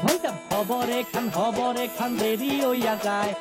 ভাইটা হবরে খান দেরি হইয়া যায়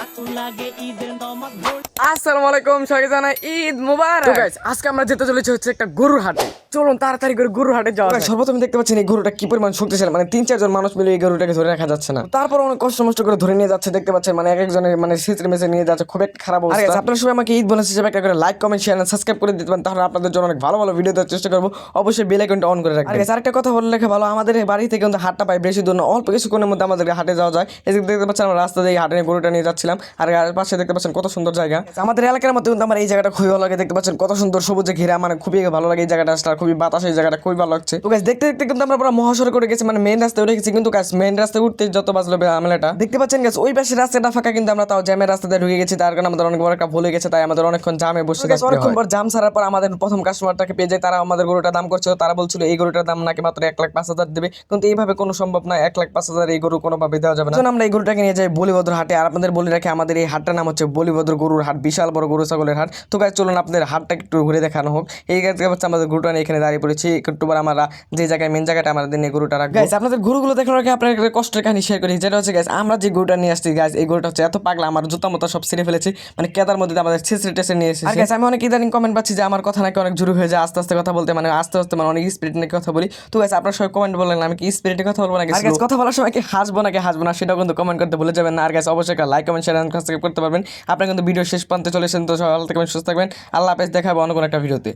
আকুল লাগে ঈদের নমাজ পড়। আসসালামু আলাইকুম, সবাইকে জানাই ঈদ মুবারক। তো গাইস, আজকে আমরা যেতে চলেছি হচ্ছে একটা গরুর হাটে। চলুন তাড়াতাড়ি করে গরুর হাটে যাওয়া যাক। সর্বপ্রথম দেখতে পাচ্ছেন এই গরুটা কি পরিমাণ শক্তিশালী, মানে 3-4 জন মানুষ মিলে এই গরুটাকে ধরে রাখা যাচ্ছে না। তারপর অনেক কষ্ট মষ্ট করে ধরে নিয়ে যাচ্ছে, দেখতে পাচ্ছেন মানে এক একজনের মানে সিচড়ে মেচে নিয়ে যাচ্ছে, খুব একটা খারাপ অবস্থা। আর আপনারা সবাই আমাকে ঈদ বোনাস হিসেবে একটা করে লাইক কমেন্ট শেয়ার সাবস্ক্রাইব করে দিতে পারেন, তাহলে আপনাদের জন্য অনেক ভালো ভালো ভিডিও দেওয়ার চেষ্টা করবো। অবশ্যই বেল আইকনটা অন করে রাখবেন। আর আরেকটা কথা বলে রেখে ভালো, আমাদের এই বাড়ি থেকে কিন্তু হাটটা পাই বেশি দূর না, অল্প কিছুক্ষণের মধ্যে আমাদের হাটে যাওয়া যায়। এই যে দেখতে পাচ্ছেন আমরা রাস্তা দিয়ে হাটে গরুটা নিয়ে যাচ্ছিলাম, আর পাশে দেখতে পাচ্ছেন কত সুন্দর জায়গা। আমাদের এলাকার মধ্যে কিন্তু আমার এই জায়গাটা খুবই ভালো লাগে, দেখতে পাচ্ছেন কত সুন্দর সবুজে ঘেরা, মানে খুবই ভালো লাগে এই জায়গাটা, খুবই বাতাস, এই জায়গাটা খুবই ভালো লাগছে। তো গাইস দেখতে দেখতে কিন্তু আমরা পুরো মহাসড়ক করে গেছি, মানে মেইন রাস্তায় উঠে গেছি। কিন্তু গাইস মেইন রাস্তায় উঠতে যত বাজলো আমলাটা, দেখতে পাচ্ছেন গাইস ওই পাশে রাস্তাটা ফাঁকা, কিন্তু আমরা তাও জ্যামের রাস্তাতে ঢুকে গেছি। তার কারণে আমাদের অনেক বড় একটা ভুল হয়ে গেছে, তাই আমাদের অনেকক্ষণ জামে বসে থাকতে হয়। অনেকক্ষণ পর জাম ছাড়ার পর আমাদের প্রথম কাস্টমারটাকে পেয়ে যায়। তারা আমাদের গরুটার দাম করছিল, তারা বলছিল এই গরুটার দাম নাকি মাত্র 1,05,000 দেবে, কিন্তু এইভাবে কোনো সম্ভব না। 1,05,000 এই গরু কোনোভাবে দেওয়া যাবে না। আমরা এই গরুটাকে নিয়ে যাই বলিভদ্র হাটে। আর আপনাদের বলে রাখি, আমাদের এই হাটটার নাম হচ্ছে বলিভদ্র গরুর হাট, বিশাল বড় গরু ছাগলের হাট। তো গাইস চলুন আপনাদের হাটটা একটু ঘুরে দেখানো হোক। এই গাছটা হচ্ছে আমাদের গরুটা নিয়ে এখানে দাঁড়িয়ে পড়েছি। একটু পর আমরা যে জায়গায় মেন জায়গাটা আমাদের নিয়ে গরুটা রাখবো। গাইস আপনাদের গরুগুলো দেখানোর আগে আপনার একটা কষ্টের কাহিনী শেয়ার করি, যেটা হচ্ছে গাইস আমরা যে গরুটা নিয়ে আসছি গাইস, এই গরুটা হচ্ছে এত পাগলা, আমার জুতা মতো সব ছিঁড়ে ফেলেছি, মানে কেদার মধ্যে আমাদের ছিঁচড়ে টেসে নিয়ে এসেছি। আর গাইস আমি অনেক ইদানিং কমেন্ট পাচ্ছি যে আমার কথা নাকি অনেক জোরে হয়ে যায় আস্তে আস্তে কথা বলতে, মানে আস্তে আস্তে, মানে অনেক স্পিড নিয়ে কথা বলি। তো গাইস আপনারা সবাই কমেন্ট বলেন আমি কি স্পিডে কথা বলবো নাকি, আর গাইস কথা বলার সময় কি হাসবো নাকি হাসবো না সেটাও কিন্তু কমেন্ট করতে ভুলে যাবেন না। আর গাইস অবশ্যই একটা লাইক কমেন্ট শেয়ার সাবস্ক্রাইব করতে পারবেন। আপনারা কিন্তু ভিডিও শেষ প্রান্তে চলে এসেছেন। তো সবাই ভালো থাকবেন, সুস্থ থাকবেন, আল্লাহ হাফেজ, দেখা হবে অন্য কোনো একটা ভিডিওতে।